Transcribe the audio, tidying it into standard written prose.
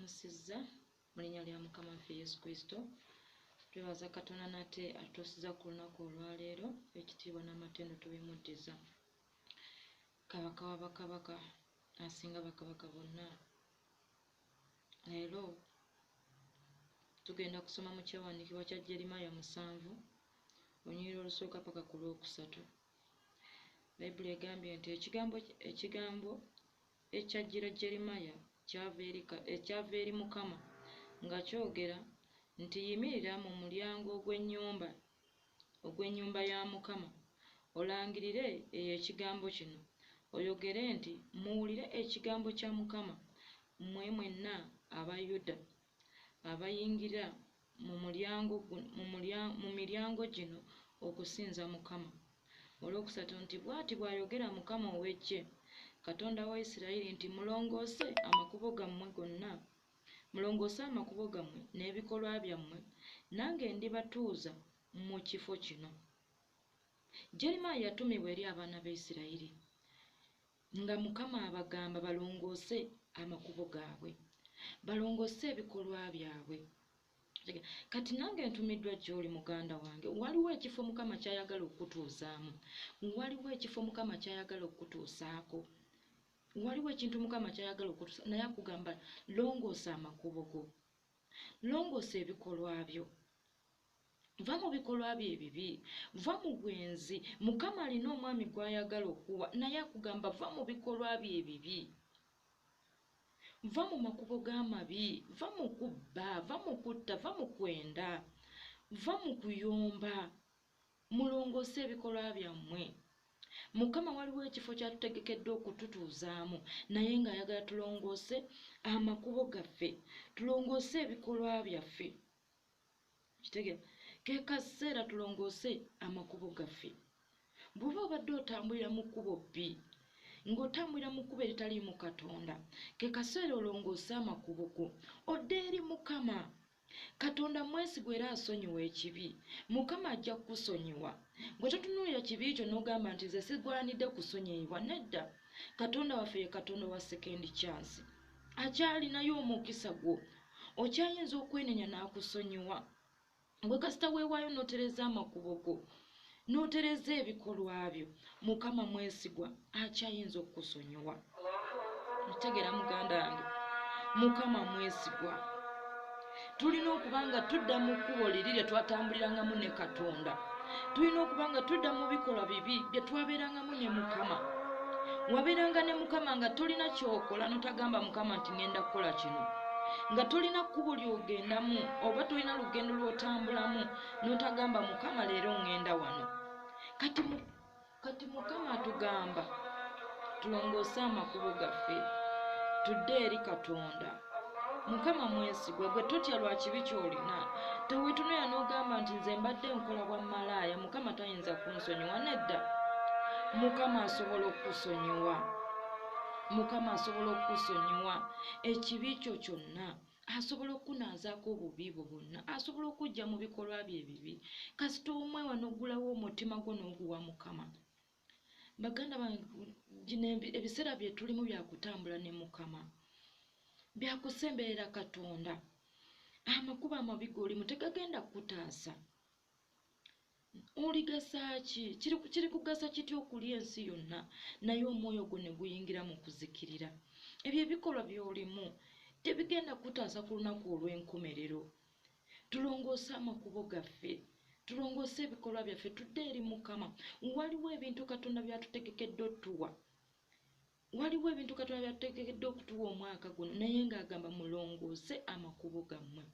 Tulamusizza mu linnya lya Mukama waffe Yesu Kristo. Twebaza Katonda nate atutuusiza ku lunaku olwaleero, ekitiibwa n'amatendo tubimuddiza. Kabaka wa bakabaka asinga bakabaka bonna. Leero tugenda kusoma mu kyawandiikibwa kya Jeremiya 7 olunyiriri olusooka paka ku lwokusatu. Bayibuli egambye nti ekigambo ekyajjira Jeremiya kyava eri Mukama nga kyogera nti yimirira mu mulyango ogw'ennyumba ya Mukama, olangirire eyo ekigambo kino, oyogere nti muwulire ekigambo kya Mukama, mmwe mwenna aba Yuda abayingira mu miryango gino okusinza Mukama. Olwokusatu nti bw'ati bw'ayogera Mukama ow'Eggye, Katonda wa Isirayiri nti mulongoose amakubo gammwe gonna, mulongoose amakubo gammwe n'ebikolwa byammwe, nange ndibatuuza mu kifo kino. Jeremiya yatumibwa eri abaana b'Isirayiri nga Mukama abagamba balongoose amakubo gaabwe, balongoose ebikolwa byabwe. Kati nange ntumiddwa gy'oli muganda wange, waliwo ekifo Mukama ky'ayagala okutuuzaamu, waliwo ekifo Mukama ky'ayagala okutuusaako, waliwo ekintu Mukama ky'ayagala okutuusa, naye akugamba longoosa amakubo go, longoosa ebikolwa byo, va mu bikolwa bye ebibi, va mu bwenzi. Mukama alina omwami gw'ayagala okuwa, naye akugamba va mu bikolwa bye ebibi, va mu makubo g'amabi, va mu kubba, va mu kutta, va mu kwenda, va mu kuyomba, mulongoose ebikolwa byammwe. Mukama waliwo ekifo ky'atutegekedde okututuuzaamu, naye ng'ayagala tulongoose amakubo gaffe, tulongoose ebikolwa byaffe. Kitegeera? Ke kaseera tulongoose amakubo gaffe. Bw'oba obadde otambulira mu kkubo bbi, ng'otambulira mu kkubo eritaliimu Katonda, ke kaseera olongoose amakubo go, odde eri Mukama. Katonda mwesigwa era asonyiwa ekibi. Mukama ajja kukusonyiwa. Bwe totunuulira kibi kyo n'ogamba nti nze sigwanidde kusonyiyibwa, nedda. Katonda waffe ye Katonda wa second chance. Akyalinayo omukisa gwo, okyayinza okwenenya n'akusonyiwa. Bwe kasita weewaayo n'otereza amakubo go, n'otereza ebikolwa byo, Mukama mwesigwa akyayinza okukusonyiwa. Ntegeera muganda wange, Mukama mwesigwa. Tulina okuba nga tudda mu kkubo liri lye twatambulirangamu ne Katonda. Tulina okuba nga tudda mu bikolwa bibi bye twabeerangamu ne Mukama. Wabeeranga ne Mukama nga tolina kyokola n'otagamba Mukama nti ngenda kukola kino, nga tolina kkubo ly'ogendamu oba tolina lugendo lw'otambulamu n'otagamba Mukama leero ngenda wano. Kati Mukama atugamba tulongoose amakubo gaffe, tudde eri Katonda. Mukama mwesigwa, gwe totya lwa kibi ky'olina. Teweetunuulira n'ogamba nti nze mbadde nkola bwa malaaya, Mukama tayinza kunsonyiwa, nedda. Mukama asobola okukusonyiwa. Mukama asobola okukusonyiwa ekibi kyo kyonna, asobola okukunaazaako obubi bwo bwonna, asobola okujja mu bikolwa bye ebibi. Kasita omwewa n'oggulawo omutima gwo n'oguwa Mukama. Baganda bange, gino ebiseera bye tulimu bya kutambula ne Mukama, bya kusemberera Katonda. Amakubo amabi g'olimu tegagenda kukutaasa. Oligasa ki? Kiri kugasa kitya okulya ensi yonna naye omwoyo gwo ne guyingira mu kuzikirira? Ebyo ebikolwa by'olimu tebigenda kutaasa ku lunaku olw'enkomerero. Tulongoose amakubo gaffe, tulongoose ebikolwa byaffe, tudde eri Mukama. Waliwo ebintu Katonda by'atutegekedde otuwa, waliwo ebintu Katonda by'atutegekedde okutuwa omwaka guno, naye ng'agamba mulongoose amakubo gammwe.